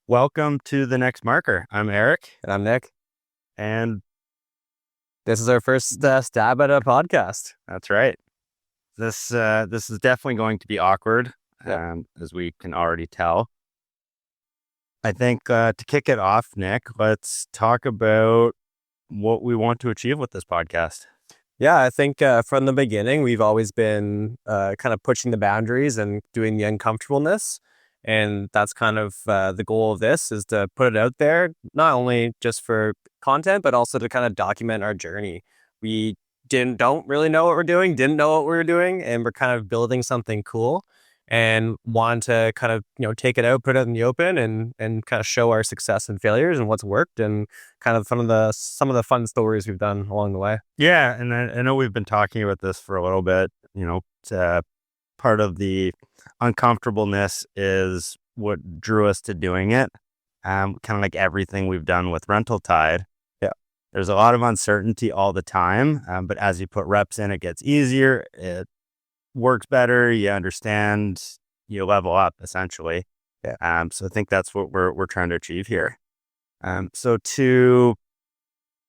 Welcome to the next marker. I'm Eric, And I'm Nick. and This is our first stab at a podcast. that's right. This is definitely going to be awkward, Yep. as we can already tell. I think to kick it off, Nick, let's talk about what we want to achieve with this podcast. Yeah, I think from the beginning, we've always been kind of pushing the boundaries and doing the uncomfortableness. And that's kind of the goal of this is to put it out there, not only just for content, but also to kind of document our journey. We don't really know what we're doing, didn't know what we were doing, and we're kind of building something cool and want to kind of, take it out, put it in the open and kind of show our success and failures and what's worked and kind of some of the fun stories we've done along the way. Yeah, and I know we've been talking about this for a little bit. Part of the uncomfortableness is what drew us to doing it. Kind of like everything we've done with RentalTide. Yeah. There's a lot of uncertainty all the time, but as you put reps in, it gets easier. It works better. You understand. You level up essentially. Yeah. So I think that's what we're trying to achieve here. So to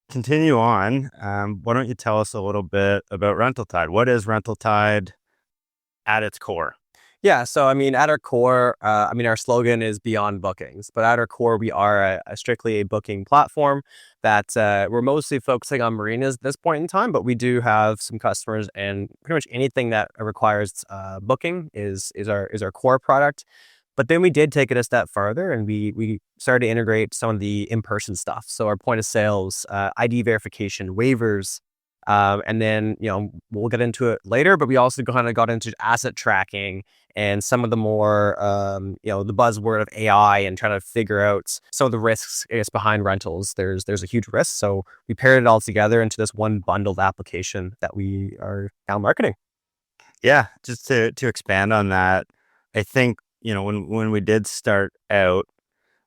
continue on, why don't you tell us a little bit about RentalTide? What is RentalTide at its core? Yeah. So, at our core, our slogan is beyond bookings, but at our core, we are strictly a booking platform that we're mostly focusing on marinas at this point in time, but we do have some customers and pretty much anything that requires booking is our core product. But then we did take it a step farther and we started to integrate some of the in-person stuff. So our point of sales, ID verification, waivers, and then, we'll get into it later, but we also kind of got into asset tracking and some of the more, the buzzword of AI and trying to figure out some of the risks, I guess, behind rentals. There's a huge risk. So we paired it all together into this one bundled application that we are now marketing. Yeah, just to expand on that, I think, when we did start out,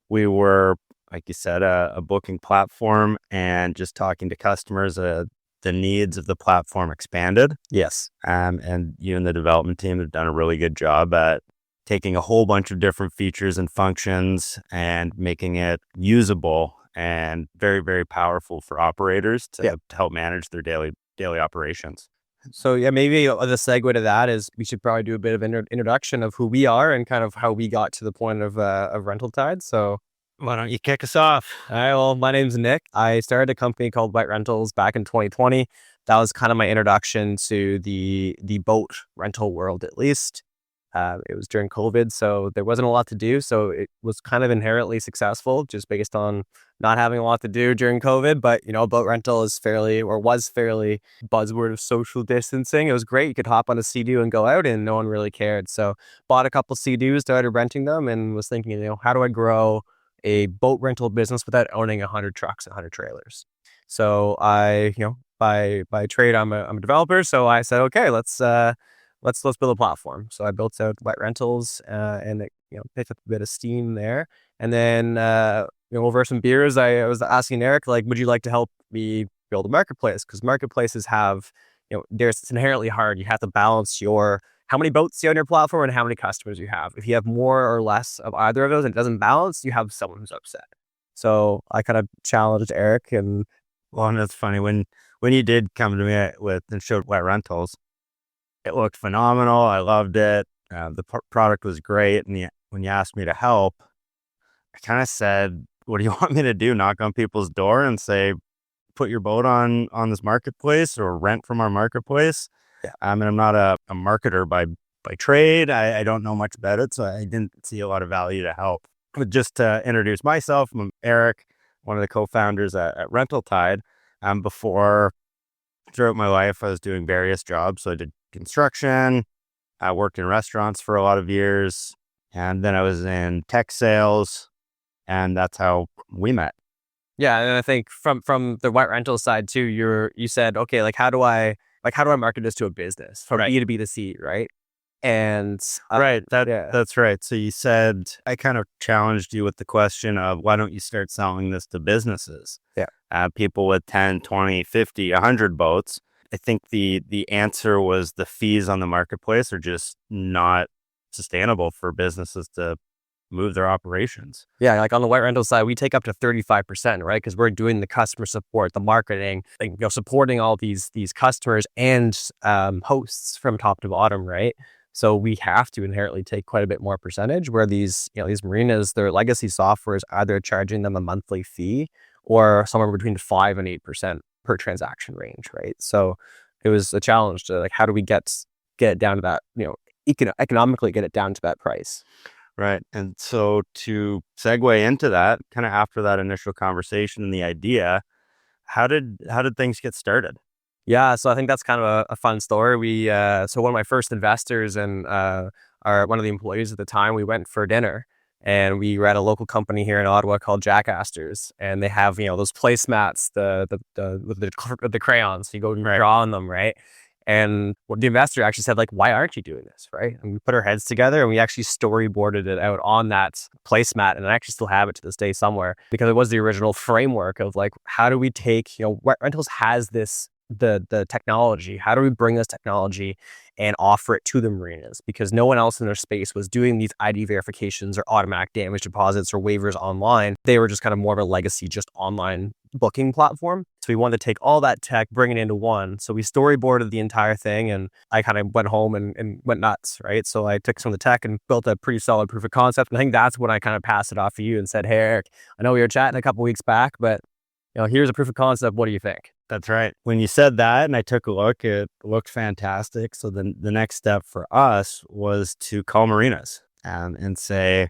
we were, like you said, a booking platform, and just talking to customers, the needs of the platform expanded. Yes. And you and the development team have done a really good job at taking a whole bunch of different features and functions and making it usable and very, very powerful for operators to help manage their daily operations. So yeah, maybe the segue to that is we should probably do a bit of introduction of who we are and kind of how we got to the point of RentalTide. So Why don't you kick us off? all right, well, my name's Nick. I started a company called WetRentals back in 2020. That was kind of my introduction to the boat rental world, at least. It was during COVID, so there wasn't a lot to do. So it was kind of inherently successful just based on not having a lot to do during COVID. But, boat rental was fairly buzzword of social distancing. It was great. You could hop on a Sea-Doo and go out and no one really cared. So bought a couple Sea-Doos, started renting them and was thinking, how do I grow a boat rental business without owning 100 trucks and 100 trailers? So I, by trade, I'm a developer. So I said, okay, let's build a platform. So I built out WetRentals, and it, picked up a bit of steam there. And then, over some beers, I was asking Eric, like, would you like to help me build a marketplace? Because marketplaces have, it's inherently hard. You have to balance how many boats you have on your platform and how many customers you have. If you have more or less of either of those and it doesn't balance, you have someone who's upset. So I kind of challenged Eric and It's funny when you did come to me with and showed WetRentals, it looked phenomenal. I loved it. The product was great. And when you asked me to help, I kind of said, what do you want me to do? Knock on people's door and say, put your boat on this marketplace or rent from our marketplace? Yeah. And I'm not a marketer by trade. I don't know much about it, so I didn't see a lot of value to help. But just to introduce myself, I'm Eric, one of the co-founders at RentalTide. Throughout my life, I was doing various jobs. So I did construction. I worked in restaurants for a lot of years, and then I was in tech sales, and that's how we met. yeah, and I think from the WetRental side too, you said, okay, how do I market this to a business from B to B to C, right? And right, that's right. So you said, I kind of challenged you with the question of, why don't you start selling this to businesses? Yeah. People with 10, 20, 50, 100 boats. I think the answer was the fees on the marketplace are just not sustainable for businesses to move their operations. Yeah, like on the white rental side, we take up to 35%, right? Because we're doing the customer support, the marketing, like, supporting all these customers and hosts from top to bottom, right? So we have to inherently take quite a bit more percentage. Where these marinas, their legacy software is either charging them a monthly fee or somewhere between 5 and 8% per transaction range, right? So it was a challenge to, like, how do we get it down to that, economically get it down to that price. Right. And so to segue into that, kind of after that initial conversation and the idea, how did things get started? Yeah, so I think that's kind of a fun story. So one of my first investors and one of the employees at the time, we went for dinner, and we were at a local company here in Ottawa called Jack Astor's, and they have those placemats, with the crayons. You go and draw on them, right? And the investor actually said, like, why aren't you doing this, right? And we put our heads together and we actually storyboarded it out on that placemat, and I actually still have it to this day somewhere, because it was the original framework of, like, how do we take, WetRentals has the technology. How do we bring this technology and offer it to the marinas? Because no one else in their space was doing these ID verifications or automatic damage deposits or waivers online. They were just kind of more of a legacy, just online booking platform. So we wanted to take all that tech, bring it into one. So we storyboarded the entire thing, and I kind of went home and went nuts, right? So I took some of the tech and built a pretty solid proof of concept. And I think that's when I kind of passed it off to you and said, hey, Eric, I know we were chatting a couple weeks back, but here's a proof of concept. What do you think? That's right. When you said that and I took a look, it looked fantastic. So then the next step for us was to call marinas and say,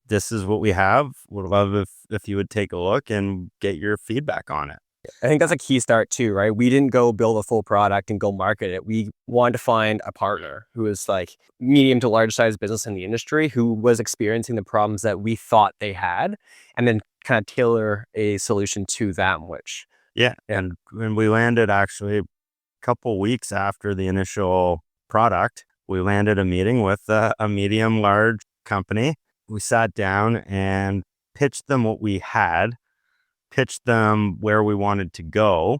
this is what we have. Would love if you would take a look and get your feedback on it. I think that's a key start too, right? We didn't go build a full product and go market it. We wanted to find a partner who was like medium to large size business in the industry, who was experiencing the problems that we thought they had, and then kind of tailor a solution to them, which... Yeah. And when we landed, actually a couple weeks after the initial product, we landed a meeting with a medium large company. We sat down and pitched them what we had, pitched them where we wanted to go.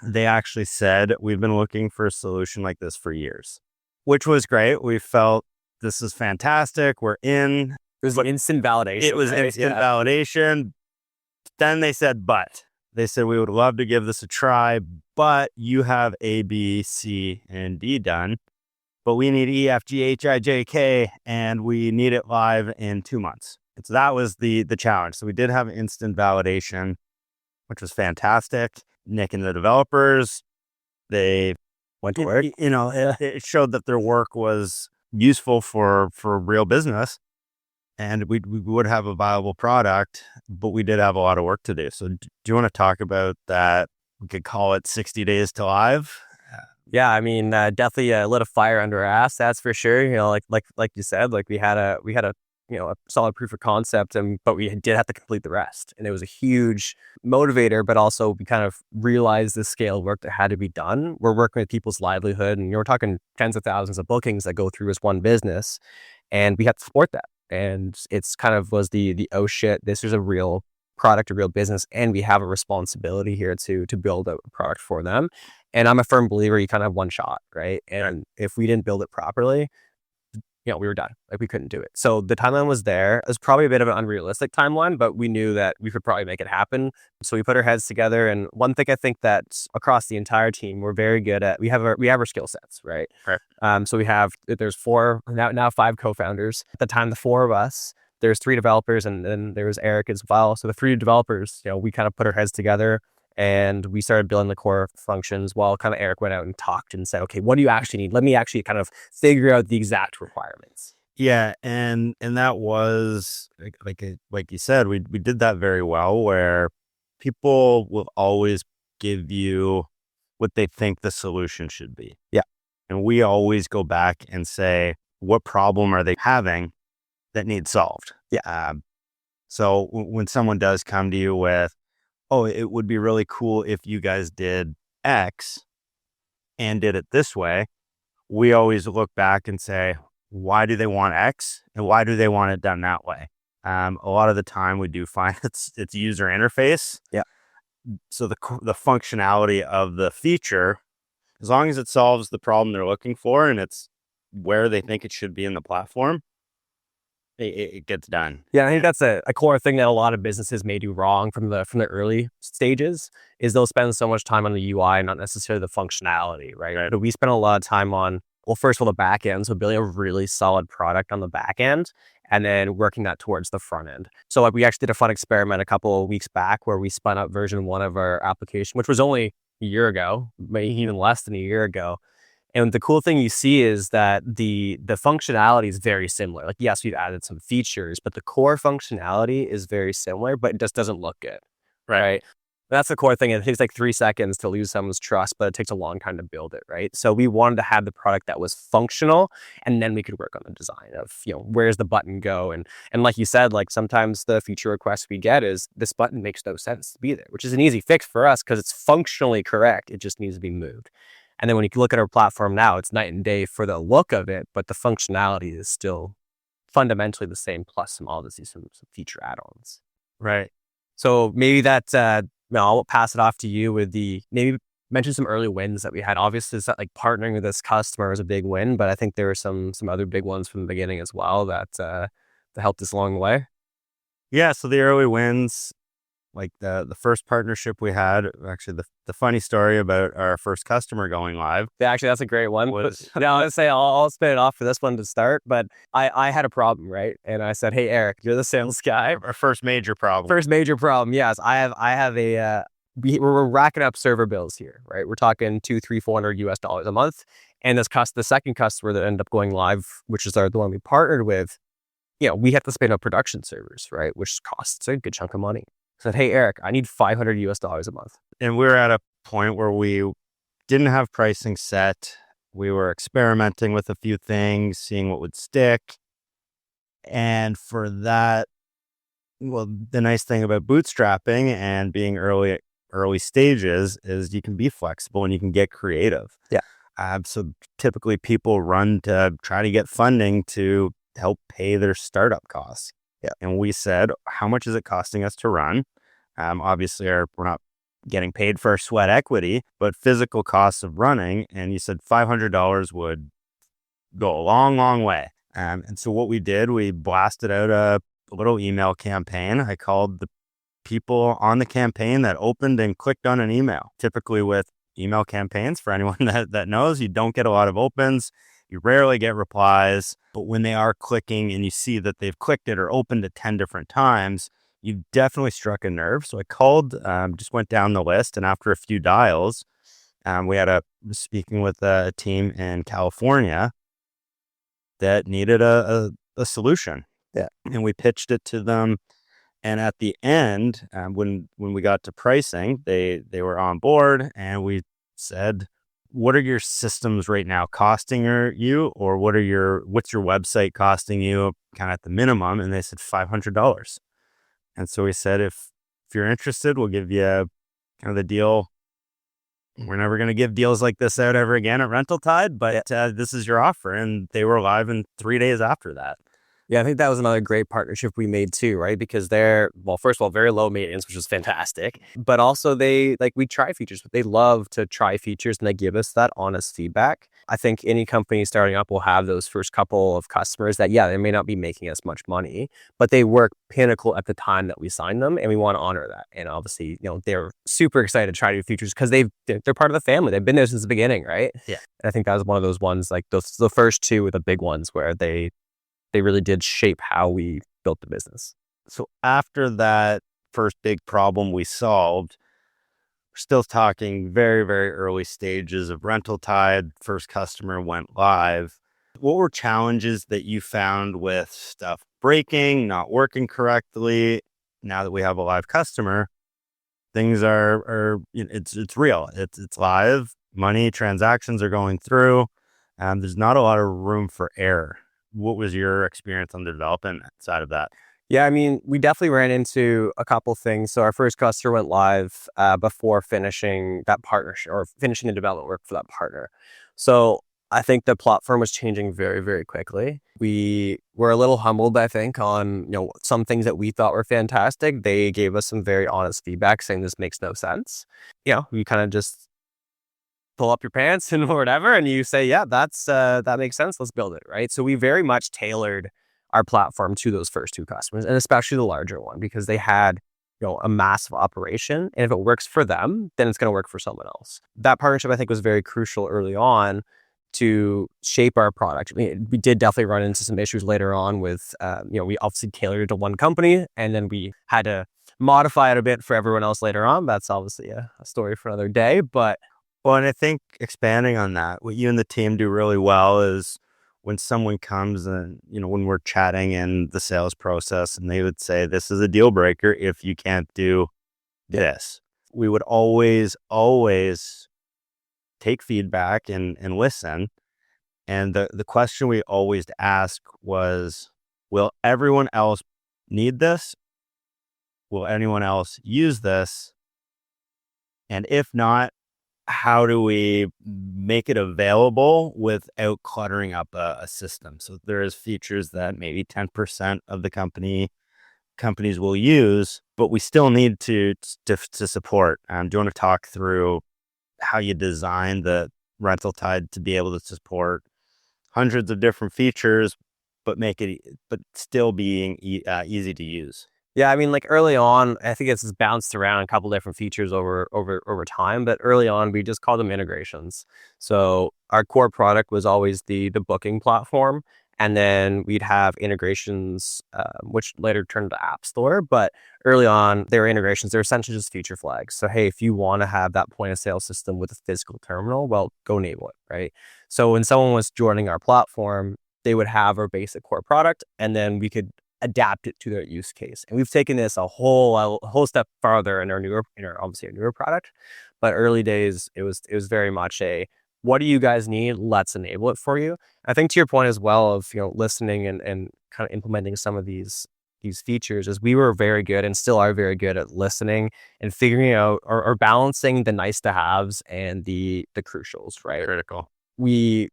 They actually said, we've been looking for a solution like this for years, which was great. We felt this is fantastic. We're in. It was instant validation. It was instant validation. Then they said, they said, we would love to give this a try, but you have A, B, C, and D done. But we need E, F, G, H, I, J, K, and we need it live in 2 months. So that was the challenge. So we did have instant validation, which was fantastic. Nick and the developers, they went to work. It showed that their work was useful for real business. And we would have a viable product, but we did have a lot of work to do. So do you want to talk about that? We could call it 60 days to live. Yeah, I mean, definitely lit a fire under our ass. That's for sure. Like you said, like we had a a solid proof of concept, but we did have to complete the rest, and it was a huge motivator. But also, we kind of realized the scale of work that had to be done. We're working with people's livelihood, and we're talking tens of thousands of bookings that go through as one business, and we have to support that. And it's kind of was the oh shit, this is a real product, a real business, and we have a responsibility here to build a product for them. And I'm a firm believer you kind of have one shot, right? And if we didn't build it properly, we were done. Like, we couldn't do it. So the timeline was there. It was probably a bit of an unrealistic timeline, but we knew that we could probably make it happen. So we put our heads together. And one thing I think that across the entire team, we're very good at, we have our skill sets, right? So there's 4, now 5 co-founders. At the time, the 4 of us, there's 3 developers, and then there was Eric as well. So the 3 developers, we kind of put our heads together, and we started building the core functions while kind of Eric went out and talked and said, okay, what do you actually need? Let me actually kind of figure out the exact requirements. Yeah. And that was like you said, we did that very well, where people will always give you what they think the solution should be. Yeah. And we always go back and say, what problem are they having that needs solved? Yeah. So when someone does come to you with, oh, it would be really cool if you guys did X and did it this way, we always look back and say, why do they want X and why do they want it done that way? A lot of the time we do find it's user interface. Yeah. So the functionality of the feature, as long as it solves the problem they're looking for and it's where they think it should be in the platform, it gets done. Yeah, I think that's a core thing that a lot of businesses may do wrong from the early stages is they'll spend so much time on the UI, not necessarily the functionality, right? Right. But we spend a lot of time on, well, first of all, the back end, so building a really solid product on the back end, and then working that towards the front end. So like we actually did a fun experiment a couple of weeks back where we spun up version 1 of our application, which was only a year ago, maybe even less than a year ago. And the cool thing you see is that the functionality is very similar. Like, yes, we've added some features, but the core functionality is very similar, but it just doesn't look good, right? That's the core thing. It takes like 3 seconds to lose someone's trust, but it takes a long time to build it, right? So we wanted to have the product that was functional, and then we could work on the design of, where's the button go? And like you said, like sometimes the feature request we get is this button makes no sense to be there, which is an easy fix for us because it's functionally correct. It just needs to be moved. And then when you look at our platform now, it's night and day for the look of it, but the functionality is still fundamentally the same, plus obviously some feature add-ons. Right. So maybe that, I'll pass it off to you with maybe mention some early wins that we had. Obviously, it's not like partnering with this customer is a big win, but I think there were some other big ones from the beginning as well that helped us along the way. Yeah. So the early wins, like the first partnership we had, actually the funny story about our first customer going live. Yeah, actually, that's a great one. Was I would say I'll spin it off for this one to start, but I had a problem, right? And I said, hey, Eric, you're the sales guy. our first major problem. First major problem. Yes, I have a, we're racking up server bills here, right? We're talking $200-$400 a month. And the second customer that ended up going live, which is the one we partnered with, we have to spin up production servers, right? Which costs a good chunk of money. I said, hey, Eric, I need $500 a month. And we were at a point where we didn't have pricing set. We were experimenting with a few things, seeing what would stick. And for that, well, the nice thing about bootstrapping and being early stages is you can be flexible and you can get creative. Yeah. So typically people run to try to get funding to help pay their startup costs. Yeah. And we said, how much is it costing us to run? Obviously, we're not getting paid for our sweat equity, but physical costs of running. And you said $500 would go a long, long way. And so what we did, we blasted out a little email campaign. I called the people on the campaign that opened and clicked on an email. Typically with email campaigns, for anyone that knows, you don't get a lot of opens. You rarely get replies, but when they are clicking and you see that they've clicked it or opened it 10 different times, you've definitely struck a nerve. So I called, just went down the list, and after a few dials, we had speaking with a team in California that needed a solution. Yeah. And we pitched it to them. And at the end, when we got to pricing, they were on board, and we said, what are your systems right now costing you, or what's your website costing you kind of at the minimum? And they said $500. And so we said, if you're interested, we'll give you kind of the deal. We're never going to give deals like this out ever again at RentalTide, but this is your offer. And they were live in 3 days after that. Yeah, I think that was another great partnership we made too, right? Because they're, well, first of all, very low maintenance, which was fantastic. But also we try features, but they love to try features and they give us that honest feedback. I think any company starting up will have those first couple of customers that, they may not be making as much money, but they work pinnacle at the time that we sign them, and we want to honor that. And obviously, they're super excited to try new features because they're part of the family. They've been there since the beginning, right? Yeah. And I think that was one of those ones, like the first two were the big ones where they really did shape how we built the business. So after that first big problem we solved, we're still talking very, very early stages of RentalTide. First customer went live. What were challenges that you found with stuff breaking, not working correctly? Now that we have a live customer, things are it's real. It's live. Money transactions are going through. There's not a lot of room for error. What was your experience on the development side of that? Yeah, I mean, we definitely ran into a couple things. So our first customer went live before finishing that partnership or finishing the development work for that partner. So I think the platform was changing very, very quickly. We were a little humbled, I think, on some things that we thought were fantastic. They gave us some very honest feedback saying this makes no sense. We kind of just pull up your pants and whatever, and you say, yeah, that makes sense. Let's build it, right? So we very much tailored our platform to those first two customers, and especially the larger one, because they had a massive operation, and if it works for them, then it's going to work for someone else. That partnership, I think, was very crucial early on to shape our product. We did definitely run into some issues later on with, we obviously tailored it to one company, and then we had to modify it a bit for everyone else later on. That's obviously a story for another day. But Well, and I think expanding on that, what you and the team do really well is when someone comes and, when we're chatting in the sales process and they would say, this is a deal breaker if you can't do this. We would always take feedback and listen. And the question we always ask was, will everyone else need this? Will anyone else use this? And if not, how do we make it available without cluttering up a system? So there's features that maybe 10% of the companies will use, but we still need to support. Do you want to talk through how you design the RentalTide to be able to support hundreds of different features, but still being easy to use? Yeah, I mean, like early on, I think it's bounced around a couple different features over time, but early on, we just called them integrations. So our core product was always the booking platform, and then we'd have integrations, which later turned into App Store. But early on, they were integrations. They're essentially just feature flags. So hey, if you want to have that point of sale system with a physical terminal, well, go enable it, right? So when someone was joining our platform, they would have our basic core product, and then we could adapt it to their use case. And we've taken this a whole step farther in our newer product. But early days, it was very much what do you guys need? Let's enable it for you. I think to your point as well of listening and kind of implementing some of these features, is we were very good and still are very good at listening and figuring out or balancing the nice to haves and the crucials, right? Critical. We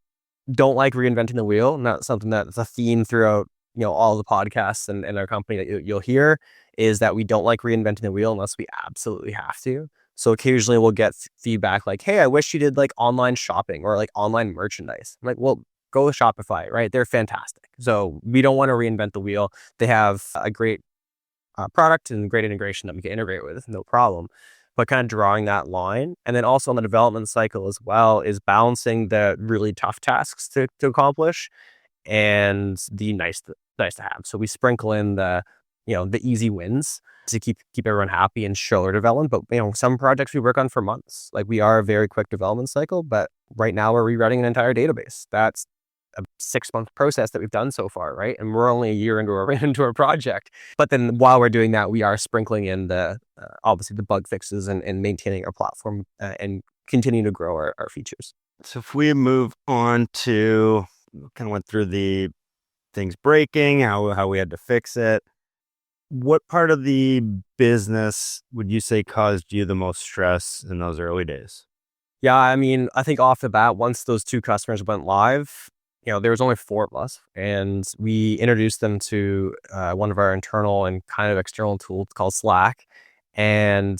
don't like reinventing the wheel. Not something that's a theme throughout all the podcasts and our company that you'll hear, is that we don't like reinventing the wheel unless we absolutely have to. So occasionally we'll get feedback like, hey, I wish you did like online shopping or like online merchandise. I'm like, well, go with Shopify, right? They're fantastic. So we don't want to reinvent the wheel. They have a great product and great integration that we can integrate with, no problem. But kind of drawing that line. And then also on the development cycle as well is balancing the really tough tasks to accomplish and the nice to have. So we sprinkle in the easy wins to keep everyone happy and show our development. But some projects we work on for months. Like we are a very quick development cycle, but right now we're rewriting an entire database. That's a 6-month process that we've done so far, right? And we're only a year into our project. But then while we're doing that, we are sprinkling in the obviously the bug fixes and maintaining our platform and continuing to grow our features. So if we move on to kind of went through the things breaking, how we had to fix it. What part of the business would you say caused you the most stress in those early days? Yeah, I mean, I think off the bat, once those two customers went live, there was only 4 of us, and we introduced them to one of our internal and kind of external tools called Slack. And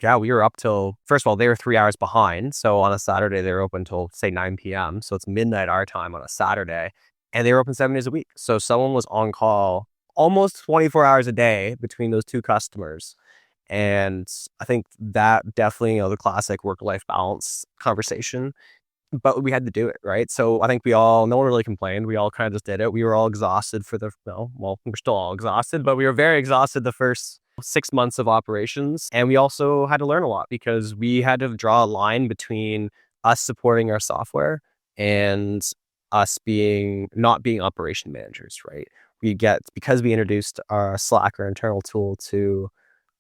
yeah, we were up till, first of all, they were 3 hours behind. So on a Saturday, they were open till say 9 p.m. So it's midnight our time on a Saturday, and they were open 7 days a week. So someone was on call almost 24 hours a day between those two customers. And I think that definitely, the classic work-life balance conversation, but we had to do it, right? So I think no one really complained. We all kind of just did it. We were all exhausted we're still all exhausted, but we were very exhausted the first 6 months of operations. And we also had to learn a lot because we had to draw a line between us supporting our software and us not being operation managers, right? Because we introduced our Slack, our internal tool to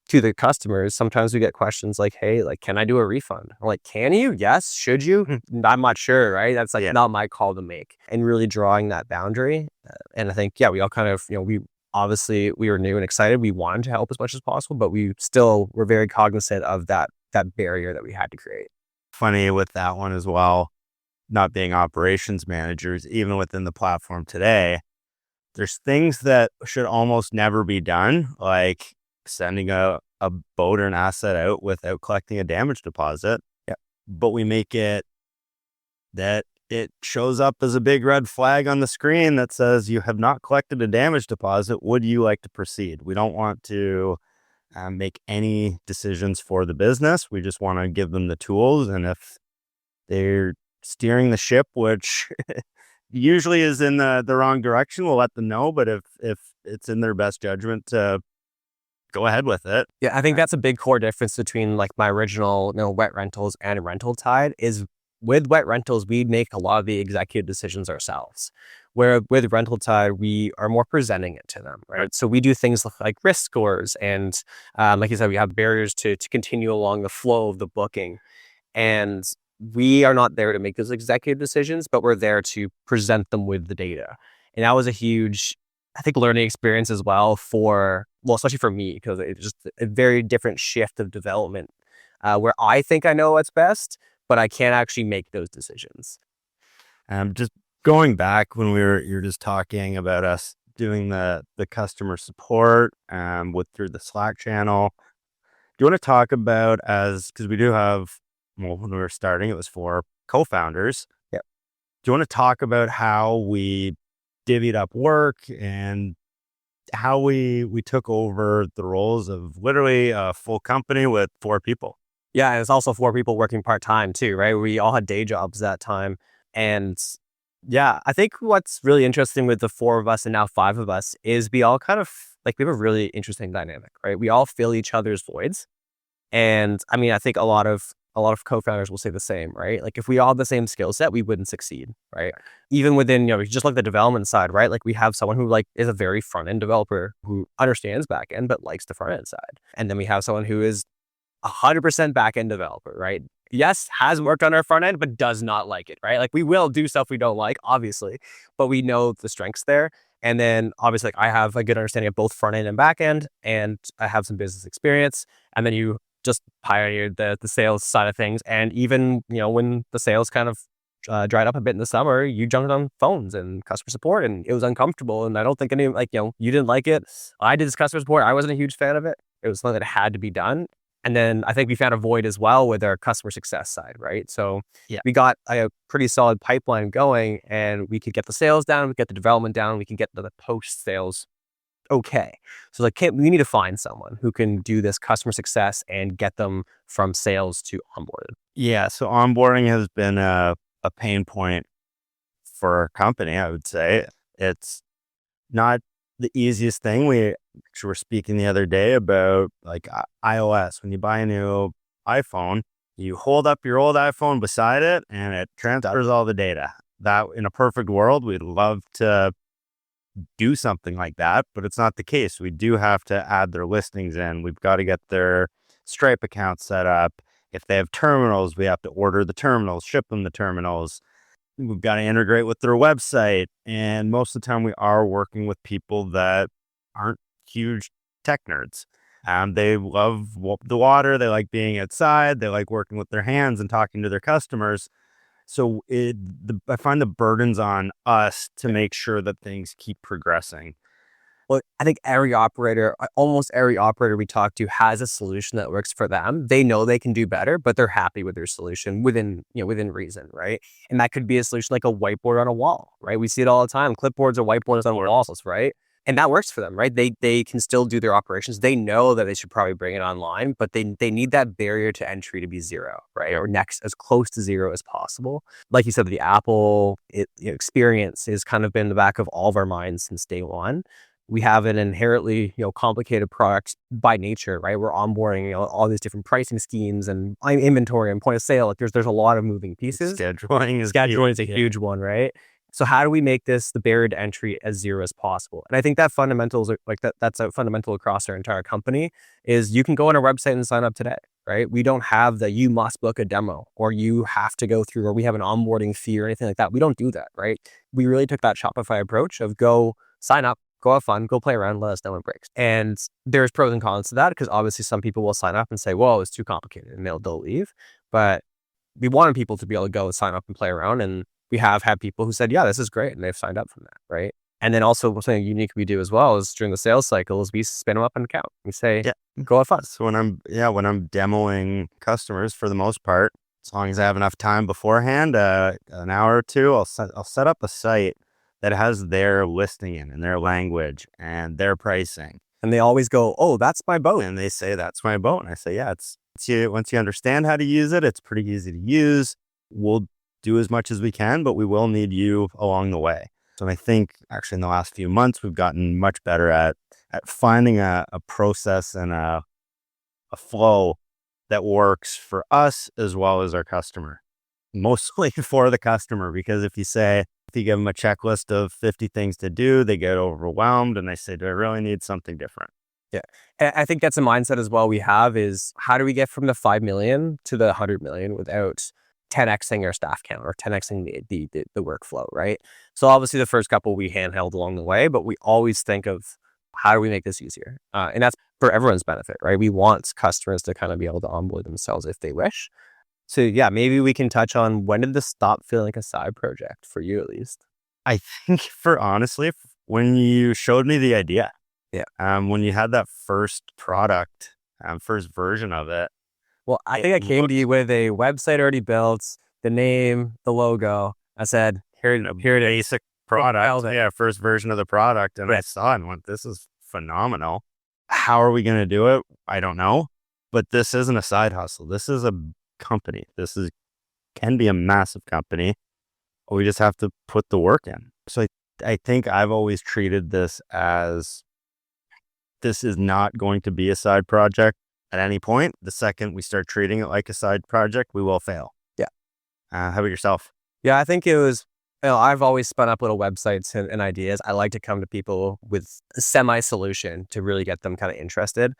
the customers, sometimes we get questions like, hey, like, can I do a refund? I'm like, can you? Yes. Should you? I'm not sure, right? That's not my call to make. And really drawing that boundary. And I think, we all kind of, we were new and excited. We wanted to help as much as possible, but we still were very cognizant of that barrier that we had to create. Funny with that one as well, not being operations managers, even within the platform today, there's things that should almost never be done, like sending a boat or an asset out without collecting a damage deposit. Yeah. But we make it that it shows up as a big red flag on the screen that says you have not collected a damage deposit. Would you like to proceed? We don't want to make any decisions for the business. We just want to give them the tools. And if they're steering the ship, which usually is in the wrong direction, we'll let them know. But if it's in their best judgment to go ahead with it. Yeah, I think that's a big core difference between like my original, Wet Rentals and RentalTide is with Wet Rentals, we make a lot of the executive decisions ourselves. Where with RentalTide, we are more presenting it to them, right? So we do things like risk scores and like you said, we have barriers to continue along the flow of the booking. And we are not there to make those executive decisions, but we're there to present them with the data. And that was a huge, I think, learning experience as well especially for me, because it's just a very different shift of development where I think I know what's best, but I can't actually make those decisions. Just going back when you're just talking about us doing the customer support through the Slack channel. Do you want to talk about because we do have, when we were starting, it was 4 co-founders. Yeah. Do you want to talk about how we divvied up work and how we took over the roles of literally a full company with 4 people? Yeah, and it's also 4 people working part-time too, right? We all had day jobs that time. And yeah, I think what's really interesting with the 4 of us and now 5 of us is we all kind of, like, we have a really interesting dynamic, right? We all fill each other's voids. And I mean, I think a lot of co-founders will say the same, right? Like if we all have the same skill set, we wouldn't succeed, right? Even within, just like the development side, right? Like we have someone who is a very front-end developer who understands back-end, but likes the front-end side. And then we have someone who is 100% back-end developer, right? Yes, has worked on our front end, but does not like it, right? Like we will do stuff we don't like, obviously, but we know the strengths there. And then obviously, like, I have a good understanding of both front end and back end, and I have some business experience. And then you just pioneered the sales side of things. And even, when the sales kind of dried up a bit in the summer, you jumped on phones and customer support, and it was uncomfortable. And I don't think you didn't like it. I did this customer support. I wasn't a huge fan of it. It was something that had to be done. And then I think we found a void as well with our customer success side, right? So we got a pretty solid pipeline going, and we could get the sales down, we get the development down, we can get the post sales okay. So we need to find someone who can do this customer success and get them from sales to onboarded. Yeah, so onboarding has been a pain point for our company, I would say. It's not the easiest thing. We were speaking the other day about like iOS. When you buy a new iPhone, you hold up your old iPhone beside it and it transfers all the data. That, in a perfect world, we'd love to do something like that, but it's not the case. We do have to add their listings in. We've got to get their Stripe account set up. If they have terminals, we have to order the terminals, ship them the terminals. We've got to integrate with their website. And most of the time we are working with people that aren't huge tech nerds. They love the water. They like being outside. They like working with their hands and talking to their customers. So I find the burden's on us to make sure that things keep progressing. Well, I think almost every operator we talk to has a solution that works for them. They know they can do better, but they're happy with their solution within reason, right? And that could be a solution like a whiteboard on a wall, right? We see it all the time. Clipboards or whiteboards on walls, right? And that works for them, right? They can still do their operations. They know that they should probably bring it online, but they need that barrier to entry to be 0, right? Or next as close to 0 as possible. Like you said, the Apple experience has kind of been in the back of all of our minds since day one. We have an inherently, complicated product by nature, right? We're onboarding, all these different pricing schemes and inventory and point of sale. Like there's a lot of moving pieces. Scheduling is a huge one, right? So how do we make this the barrier to entry as 0 as possible? And I think that fundamentals are that's a fundamental across our entire company is you can go on our website and sign up today, right? We don't have the you must book a demo or you have to go through or we have an onboarding fee or anything like that. We don't do that, right? We really took that Shopify approach of go sign up, go have fun, go play around, let us know when it breaks. And there's pros and cons to that because obviously some people will sign up and say, whoa, it's too complicated and they'll leave. But we wanted people to be able to go and sign up and play around. And we have had people who said, yeah, this is great. And they've signed up from that, right? And then also something unique we do as well is during the sales cycle is we spin them up an account. We say, go have fun. So when I'm demoing customers, for the most part, as long as I have enough time beforehand, an hour or two, I'll set up a site that has their listing in their language and their pricing. And they always go, "Oh, that's my boat." And they say, "That's my boat." And I say, "Yeah, once you understand how to use it, it's pretty easy to use. We'll do as much as we can, but we will need you along the way." So I think actually in the last few months, we've gotten much better at finding a process and a flow that works for us as well as our customer. Mostly for the customer, because if you give them a checklist of 50 things to do, they get overwhelmed and they say, "Do I really need something different?" Yeah. And I think that's a mindset as well we have is how do we get from the 5 million to the 100 million without 10xing our staff count or 10xing the workflow, right? So obviously the first couple we handheld along the way, but we always think of how do we make this easier? And that's for everyone's benefit, right? We want customers to kind of be able to onboard themselves if they wish. So yeah, maybe we can touch on when did this stop feeling like a side project for you at least? I think honestly, when you showed me the idea, Yeah. when you had that first product, first version of it, Well, I think I came to you with a website already built, the name, the logo. I said, here it is. basic product, It. yeah, first version of the product, and I saw it and went, "This is phenomenal. How are we going to do it? I don't know, but this isn't a side hustle. This is a company. Can be a massive company. We just have to put the work in." So I think I've always treated this as this is not going to be a side project at any point. The second we start treating it like a side project, we will fail. Yeah. How about yourself? Yeah, I think it was, I've always spun up little websites and ideas. I like to come to people with a semi-solution to really get them kind of interested.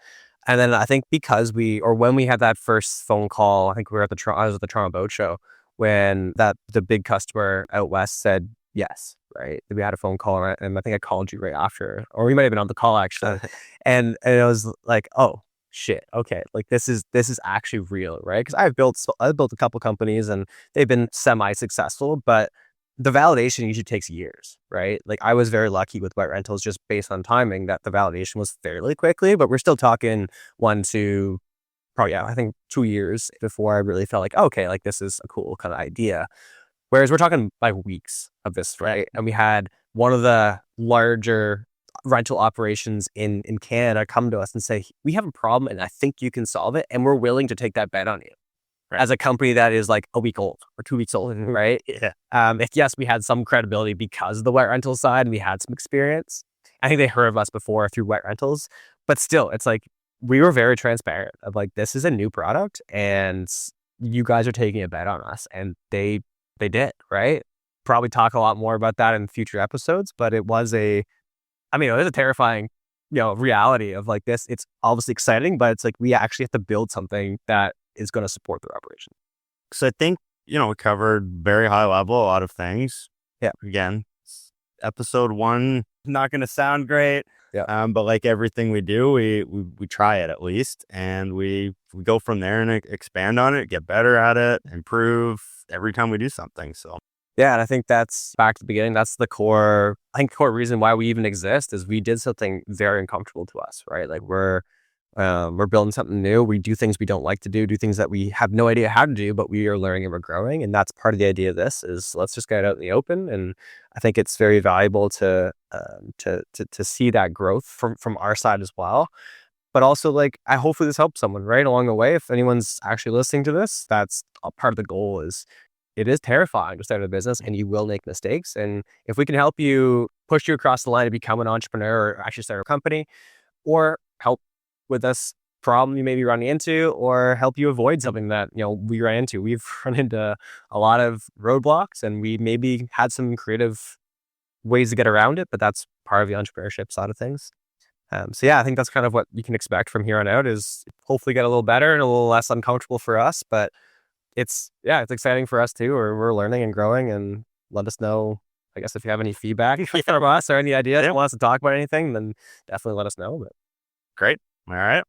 And then I think when we had that first phone call, I think we were I was at the Toronto Boat Show when the big customer out west said yes, right? We had a phone call and I think I called you right after, or we might have been on the call actually. And it was like, oh shit, okay, like this is actually real, right? Because I've built a couple companies and they've been semi-successful, but the validation usually takes years, right? Like I was very lucky with WetRentals just based on timing that the validation was fairly quickly, but we're still talking 1 to probably, I think 2 years before I really felt like, okay, like this is a cool kind of idea. Whereas we're talking like weeks of this, right? And we had one of the larger rental operations in Canada come to us and say, "We have a problem and I think you can solve it. And we're willing to take that bet on you." Right. As a company that is like a week old or 2 weeks old, right? Yeah. Yes, we had some credibility because of the wet rental side and we had some experience. I think they heard of us before through wet rentals, but still, it's like we were very transparent of like, this is a new product and you guys are taking a bet on us. And they did, right? Probably talk a lot more about that in future episodes, but it was it was a terrifying, reality of like this. It's obviously exciting, but it's like we actually have to build something that is going to support their operation. So I think, we covered very high level, a lot of things. Yeah. Again, episode 1, not going to sound great. Yeah. But like everything we do, we try it at least, and we go from there and expand on it, get better at it, improve every time we do something. So yeah, and I think that's back to the beginning. That's the core reason why we even exist is we did something very uncomfortable to us, right? Like we're building something new. We do things we don't like to do things that we have no idea how to do, but we are learning and we're growing. And that's part of the idea of this is let's just get it out in the open. And I think it's very valuable to see that growth from our side as well. But also like, hopefully this helps someone right along the way. If anyone's actually listening to this, that's a part of the goal is it is terrifying to start a business and you will make mistakes. And if we can help you push you across the line to become an entrepreneur or actually start a company or help with this problem you may be running into or help you avoid something that, we ran into. We've run into a lot of roadblocks and we maybe had some creative ways to get around it, but that's part of the entrepreneurship side of things. So yeah, I think that's kind of what you can expect from here on out is hopefully get a little better and a little less uncomfortable for us, but it's exciting for us too, or we're learning and growing. And let us know, I guess, if you have any feedback from us or any ideas, want us to talk about anything, then definitely let us know. But great. All right.